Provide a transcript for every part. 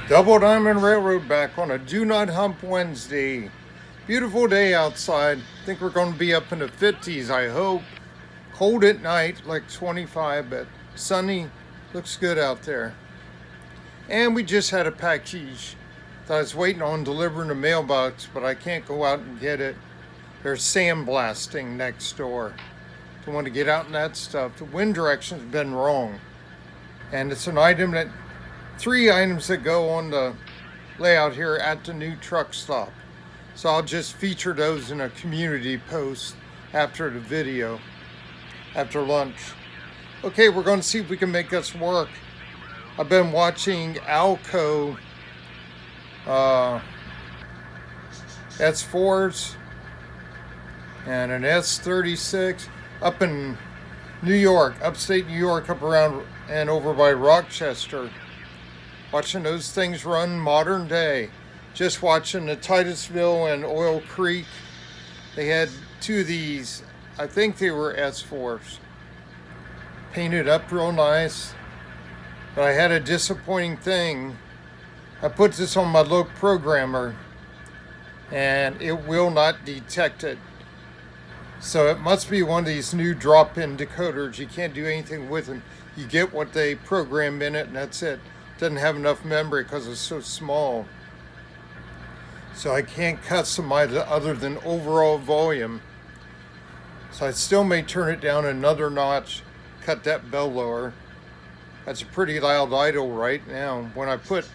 Double Diamond Railroad back on a Do Not Hump Wednesday. Beautiful day outside. Think we're going to be up in the 50s, I hope. Cold at night, like 25, but sunny. Looks good out there. And we just had a package that I was waiting on delivering the mailbox, but I can't go out and get it. There's sandblasting next door. Don't want to get out in that stuff. The wind direction's been wrong. And it's an item that, 3 items that go on the layout here at the new truck stop. So I'll just feature those in a community post after the video, after lunch. Okay, we're going to see if we can make this work. I've been watching Alco S-4s and an S-36 up in New York, upstate New York, up around and over by Rochester. Watching those things run modern day. Just watching the Titusville and Oil Creek. They had 2 of these. I think they were S4s. Painted up real nice. But I had a disappointing thing. I put this on my local programmer and it will not detect it. So it must be one of these new drop-in decoders. You can't do anything with them. You get what they program in it and that's it. Doesn't have enough memory because it's so small. So I can't customize it other than overall volume. So I still may turn it down another notch, cut that bell lower. That's a pretty loud idle right now. When I put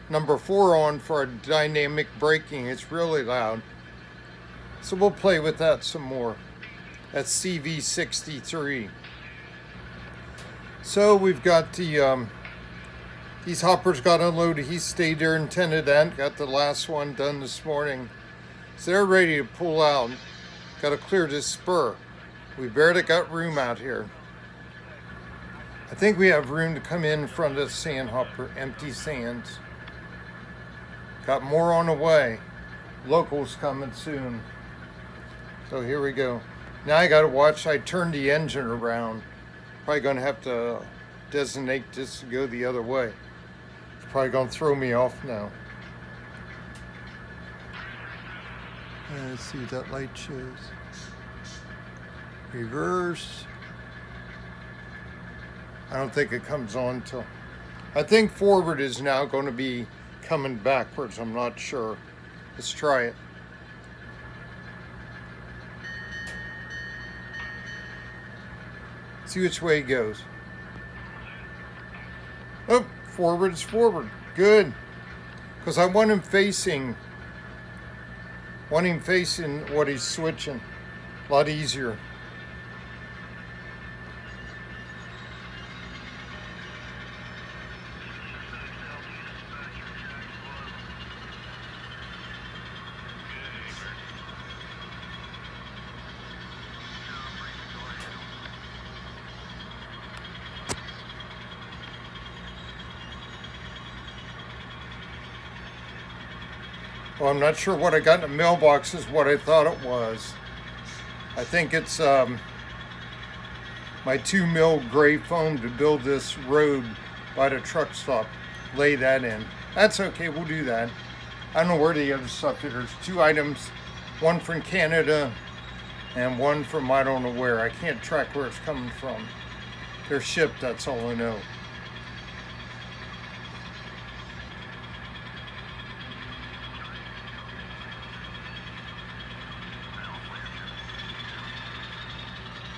number 4 on for a dynamic braking, it's really loud. So we'll play with that some more. That's CV63. So we've got the these hoppers got unloaded. He stayed there and tended that. Got the last one done this morning. So they're ready to pull out. Got to clear this spur. We barely got room out here. I think we have room to come in front of the sand hopper, empty sands. Got more on the way. Locals coming soon. So here we go. Now I got to watch. I turned the engine around. Probably going to have to designate this to go the other way. It's probably going to throw me off now. Let's see what that light shows. Reverse. I don't think it comes on till... I think forward is now going to be coming backwards. I'm not sure. Let's try it. See which way it goes. Oh, forward is forward. Good. Because I want him facing what he's switching. A lot easier. Well, I'm not sure what I got in the mailbox is what I thought it was. I think it's my 2 mil gray foam to build this road by the truck stop. Lay that in. That's okay, we'll do that. I don't know where the other stuff is. There's 2 items, one from Canada and one from I don't know where. I can't track where it's coming from. They're shipped, that's all I know.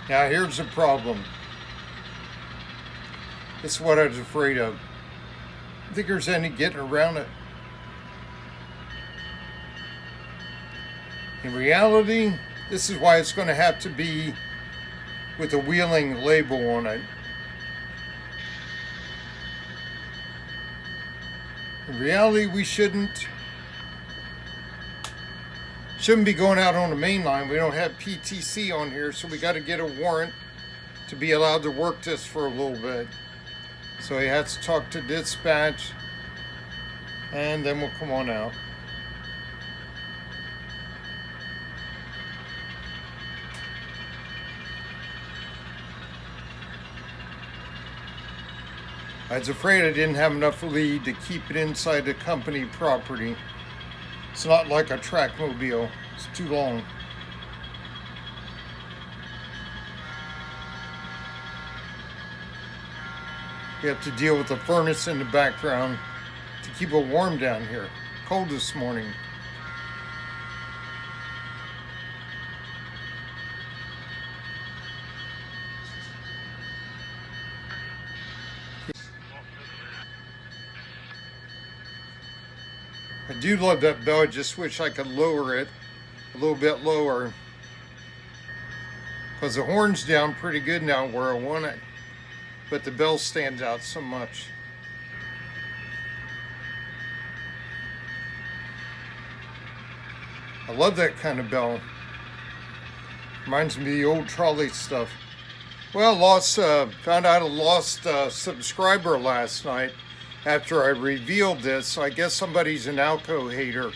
Now here's the problem. This is what I was afraid of. I think there's any getting around it. In reality, this is why it's going to have to be with a wheeling label on it. In reality, we shouldn't be going out on the main line. We don't have PTC on here, so we got to get a warrant to be allowed to work this for a little bit. So he has to talk to dispatch, and then we'll come on out. I was afraid I didn't have enough lead to keep it inside the company property. It's not like a trackmobile. It's too long. You have to deal with the furnace in the background to keep it warm down here. Cold this morning. I do love that bell. I just wish I could lower it a little bit lower, because the horn's down pretty good now where I want it, but the bell stands out so much. I love that kind of bell. Reminds me of the old trolley stuff. Well, found out I lost a subscriber last night after I revealed this. So I guess somebody's an Alco hater.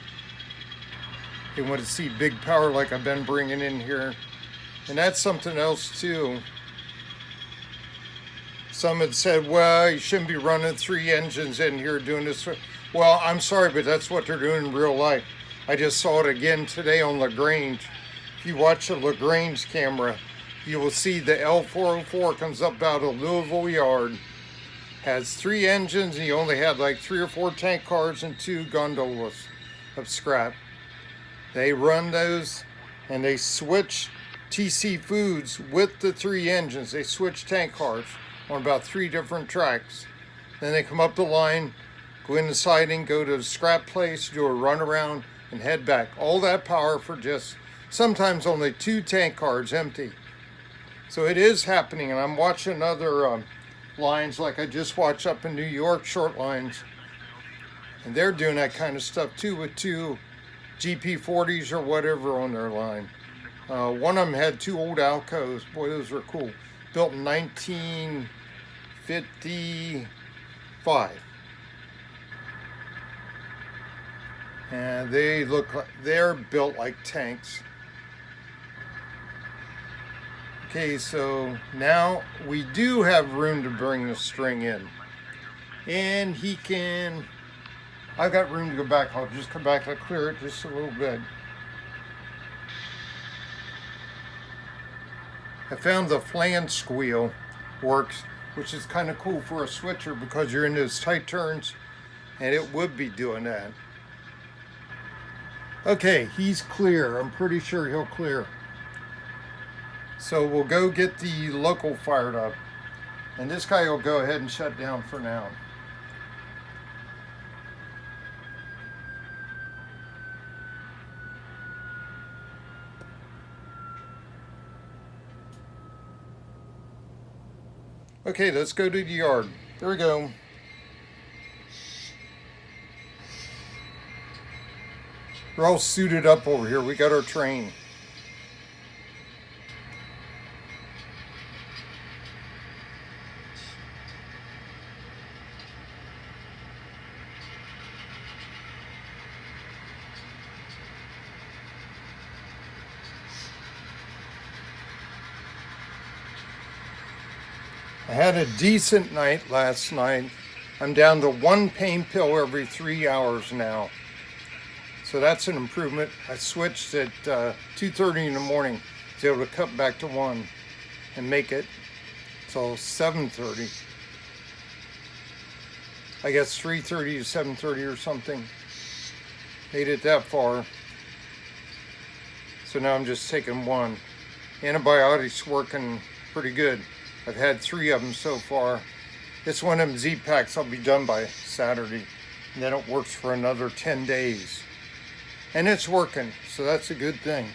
They want to see big power like I've been bringing in here. And that's something else too. Some had said, well, you shouldn't be running 3 engines in here doing this. Well, I'm sorry, but that's what they're doing in real life. I just saw it again today on LaGrange. If you watch the LaGrange camera, you will see the L50507 comes up out of Louisville Yard. Has 3 engines, and he only had like 3 or 4 tank cars and 2 gondolas of scrap. They run those, and they switch TC Foods with the 3 engines. They switch tank cars on about 3 different tracks. Then they come up the line, go in the siding, go to the scrap place, do a runaround, and head back. All that power for just sometimes only 2 tank cars empty. So it is happening, and I'm watching other lines like I just watched up in New York, short lines, and they're doing that kind of stuff too with 2 GP40s or whatever on their line. One of them had 2 old Alcos. Boy, those were cool. Built in 1955. And they look like they're built like tanks. Okay, so now we do have room to bring the string in. And I've got room to go back. I'll just come back and clear it just a little bit. I found the flange squeal works, which is kind of cool for a switcher because you're in those tight turns, and it would be doing that. Okay, he's clear. I'm pretty sure he'll clear. So we'll go get the local fired up, and this guy will go ahead and shut down for now. Okay, let's go to the yard. There we go. We're all suited up over here. We got our train. I had a decent night last night. I'm down to 1 pain pill every 3 hours now. So that's an improvement. I switched at 2:30 in the morning to be able to cut back to 1 and make it till 7:30. I guess 3:30 to 7:30 or something. Made it that far. So now I'm just taking 1. Antibiotics working pretty good. I've had 3 of them so far. It's one of them Z-Packs. I'll be done by Saturday. And then it works for another 10 days. And it's working, so that's a good thing.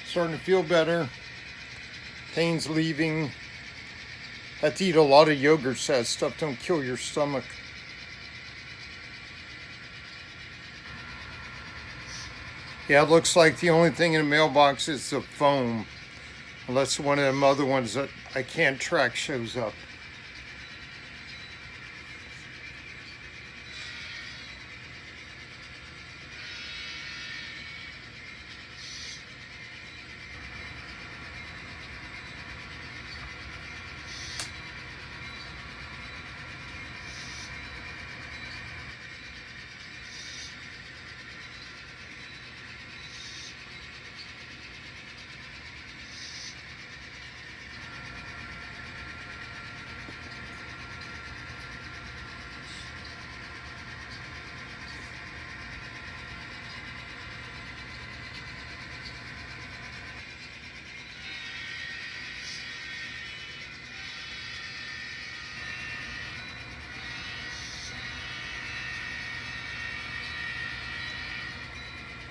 Starting to feel better. Pain's leaving. Have to eat a lot of yogurt, so that stuff don't kill your stomach. Yeah, it looks like the only thing in the mailbox is the foam. Unless one of them other ones that I can't track shows up.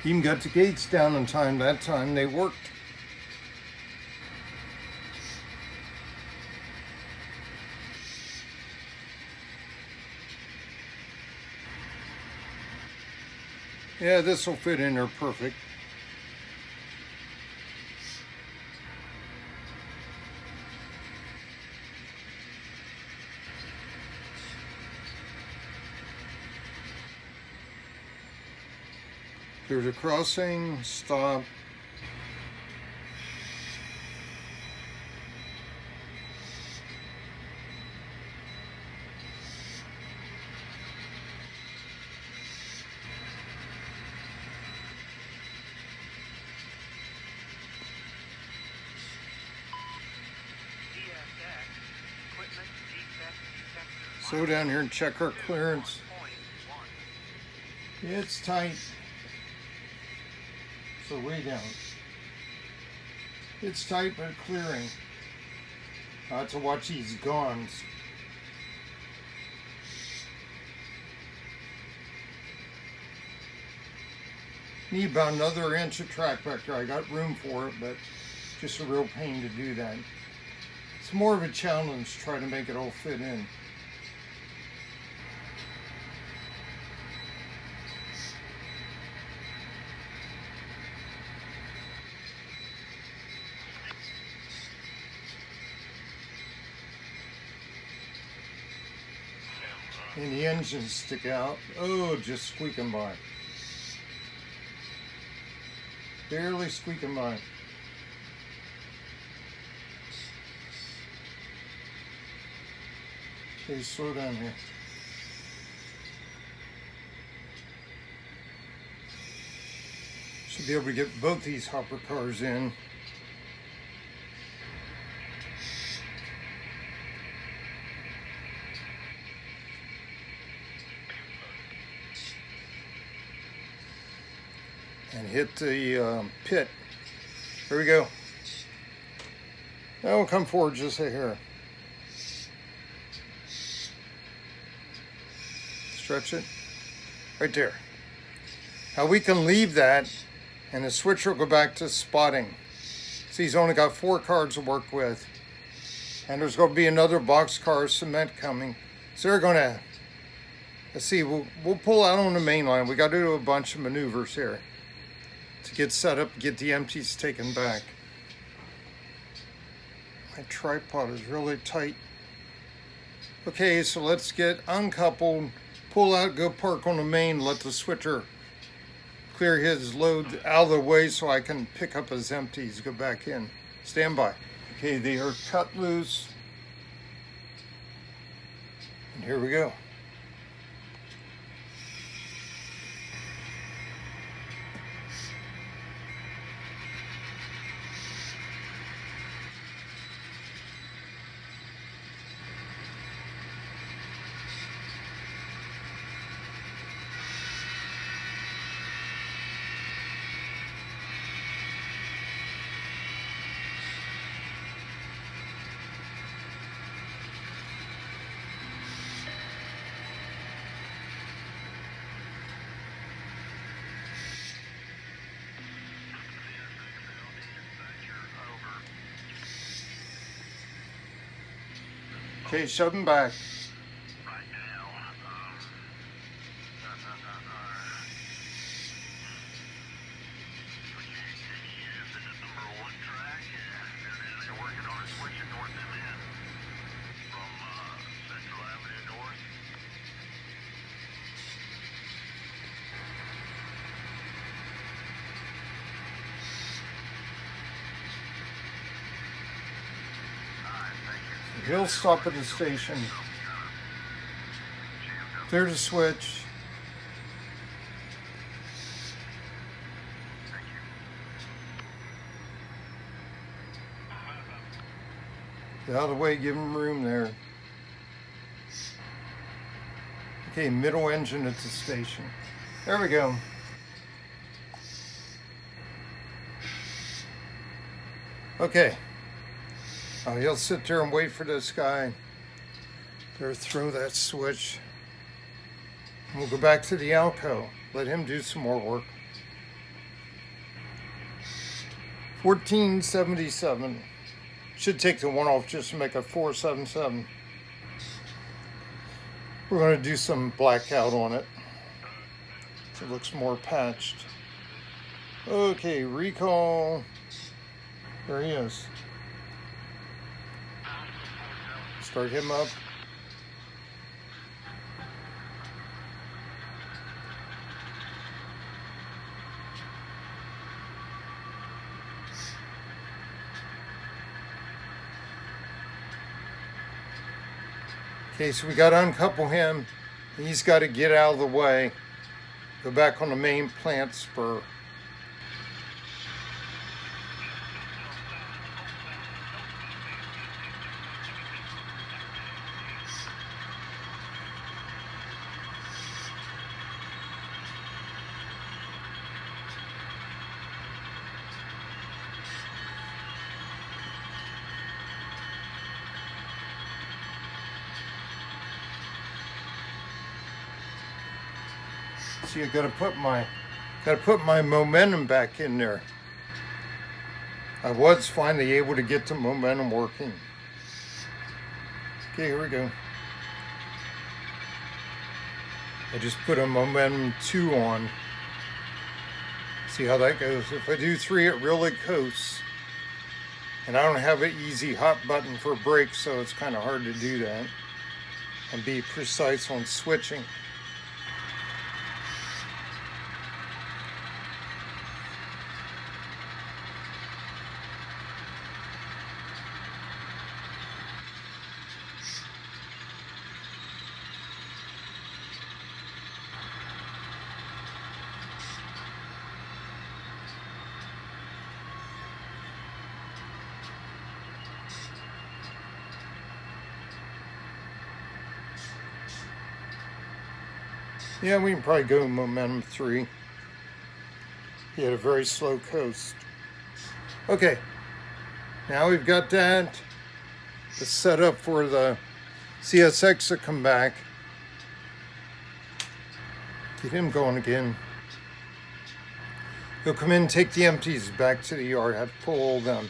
Even got the gates down in time that time. They worked. Yeah, this will fit in there perfect. There's a crossing, stop. Slow down here and check our clearance. It's tight. So way down. It's tight but clearing. I have to watch these guns. Need about another inch of track back there. I got room for it, but just a real pain to do that. It's more of a challenge to try to make it all fit in. And the engines stick out. Oh, just squeaking by. Barely squeaking by. Okay, slow down here. Should be able to get both these hopper cars in. And hit the pit. Here we go. Now we'll come forward just a hair. Stretch it. Right there. Now we can leave that and the switcher will go back to spotting. See, he's only got 4 cars to work with. And there's going to be another boxcar cement coming. So they're going to, let's see, we'll pull out on the main line. We got to do a bunch of maneuvers here to get set up, get the empties taken back. My tripod is really tight. Okay, so let's get uncoupled, pull out, go park on the main, let the switcher clear his load out of the way so I can pick up his empties, go back in. Stand by. Okay, they are cut loose. And here we go. Okay, shove him back. Right now, is in the number 1 track, and they're working on switching north and in from Central Avenue north. He'll stop at the station. Clear the switch. Get out of the way, give him room there. Okay, middle engine at the station. There we go. Okay. He'll sit there and wait for this guy. There, throw that switch. And we'll go back to the Alco. Let him do some more work. 1477. Should take the one off just to make a 477. We're going to do some blackout on it so it looks more patched. Okay, recall. There he is. Start him up. Okay, so we got to uncouple him. He's got to get out of the way. Go back on the main plant spur. See, I gotta put my momentum back in there. I was finally able to get the momentum working. Okay, here we go. I just put a momentum 2 on. See how that goes. If I do 3, it really coasts. And I don't have an easy hot button for brakes, so it's kind of hard to do that and be precise on switching. Yeah, we can probably go momentum 3. He had a very slow coast. Okay, now we've got that. The setup for the CSX to come back. Get him going again. He'll come in and take the empties back to the yard. Have to pull all them.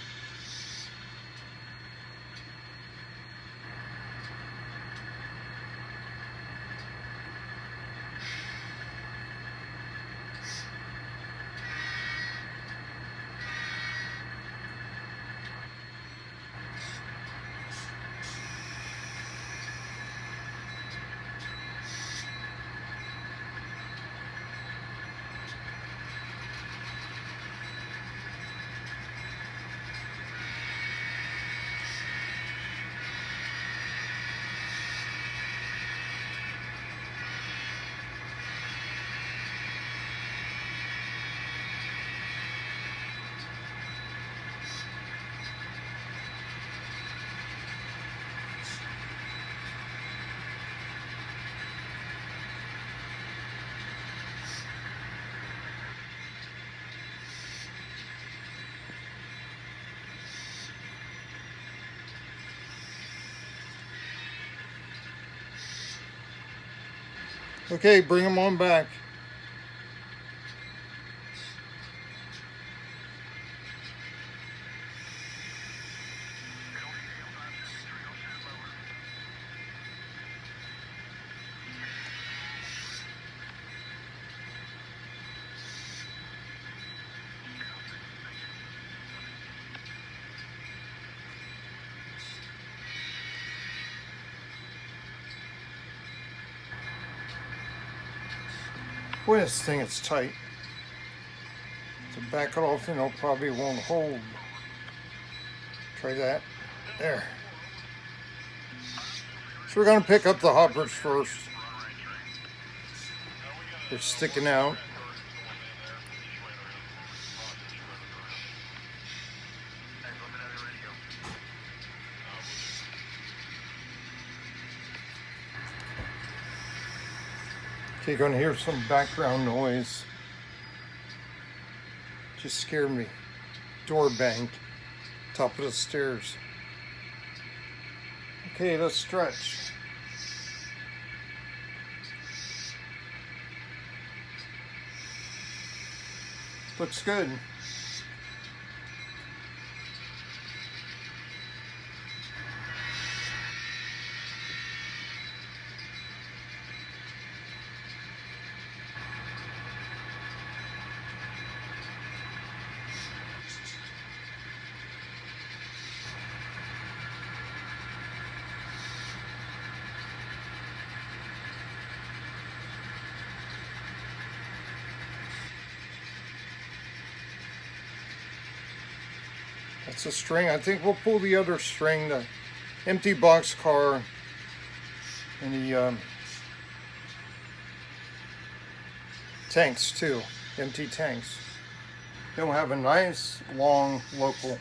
Okay, bring him on back. Boy, this thing is tight. To back it off, and it probably won't hold. Try that. There. So we're going to pick up the hoppers first. They're sticking out. Okay, going to hear some background noise. Just scared me. Door banged. Top of the stairs. Okay, let's stretch. Looks good. That's a string. I think we'll pull the other string, the empty box car, and the tanks too, empty tanks. Then we'll have a nice long local.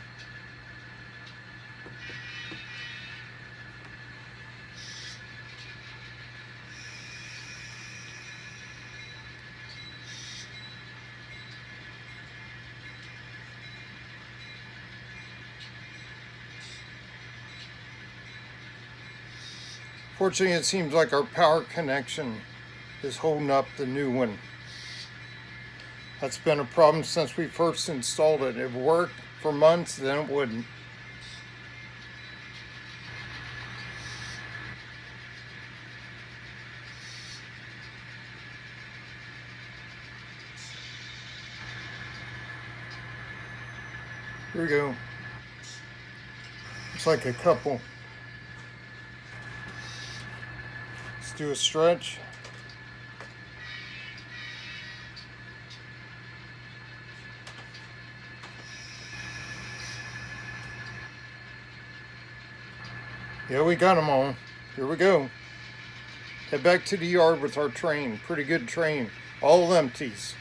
Fortunately, it seems like our power connection is holding up the new one. That's been a problem since we first installed it. It worked for months, then it wouldn't. Here we go. Looks like a couple. Let's do a stretch. Yeah, we got them all. Here we go. Head back to the yard with our train. Pretty good train. All empties.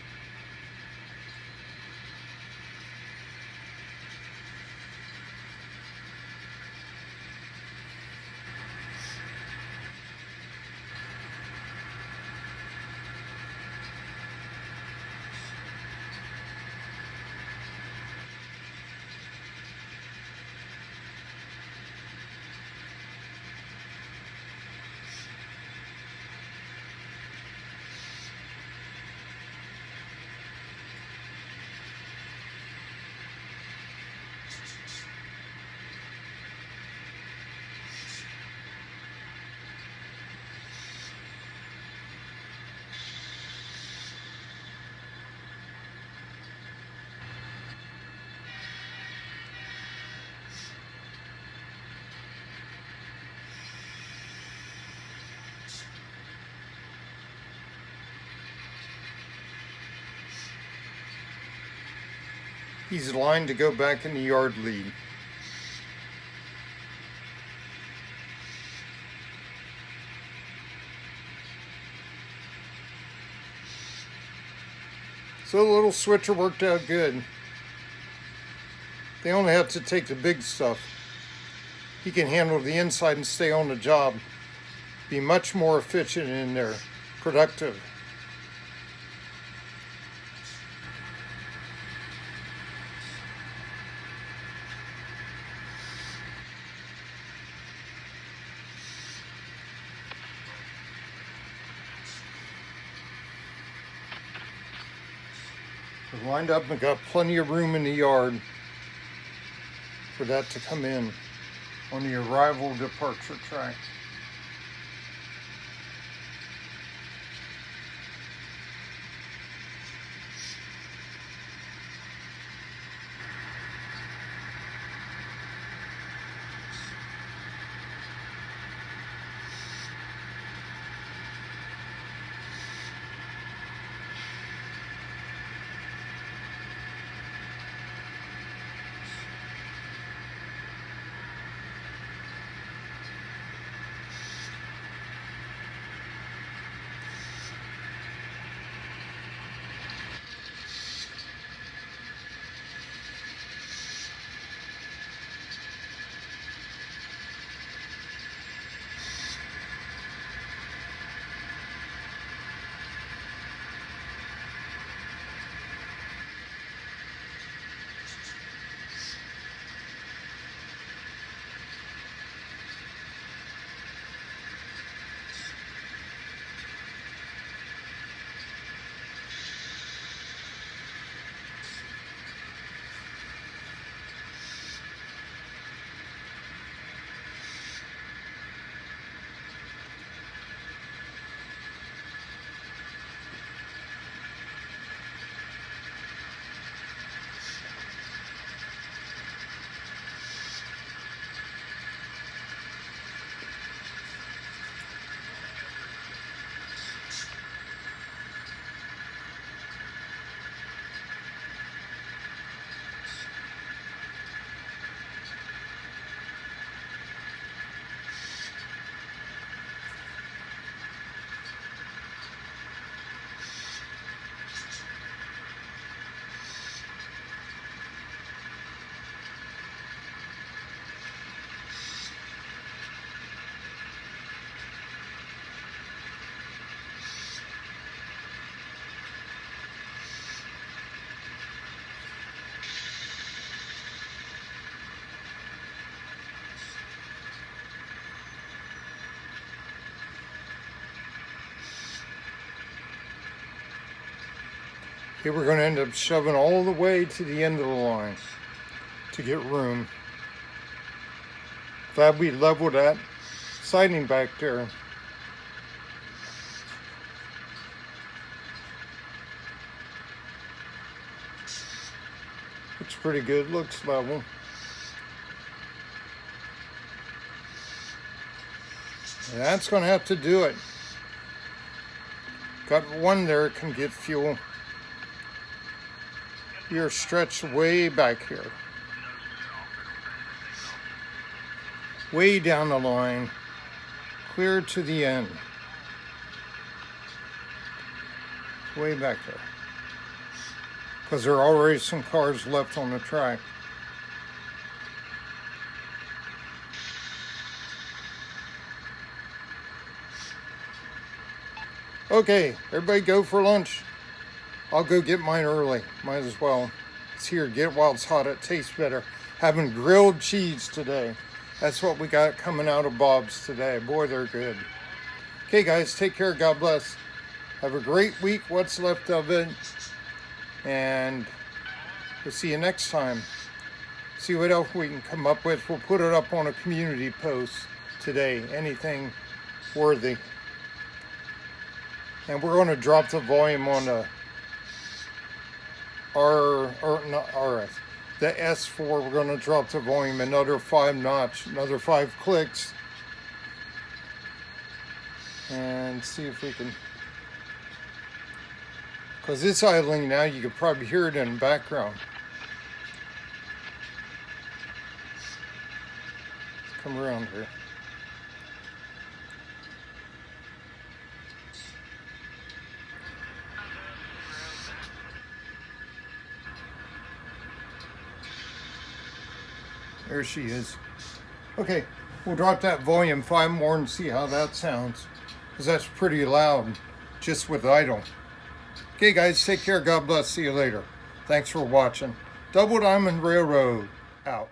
He's lined to go back in the yard lead. So the little switcher worked out good. They only have to take the big stuff. He can handle the inside and stay on the job. Be much more efficient in there, productive. We're lined up and got plenty of room in the yard for that to come in on the arrival departure track. Okay, we're going to end up shoving all the way to the end of the line to get room. Glad we leveled that siding back there. Looks pretty good, looks level. And that's going to have to do it. Got one there can get fuel. You're stretched way back here. Way down the line. Clear to the end. Way back there. Because there are already some cars left on the track. Okay, everybody go for lunch. I'll go get mine early. Might as well. It's here. Get it while it's hot. It tastes better. Having grilled cheese today. That's what we got coming out of Bob's today. Boy, they're good. Okay, guys, take care. God bless. Have a great week. What's left of it. And we'll see you next time. See what else we can come up with. We'll put it up on a community post today. Anything worthy. And we're going to drop the volume on the the S4. We're going to drop the volume another 5 notch, another 5 clicks. And see if we can, because it's idling now, you could probably hear it in the background. Come around here. There she is. Okay, we'll drop that volume 5 more and see how that sounds, because that's pretty loud just with idle. Okay, guys, take care. God bless. See you later. Thanks for watching. Double Diamond Railroad out.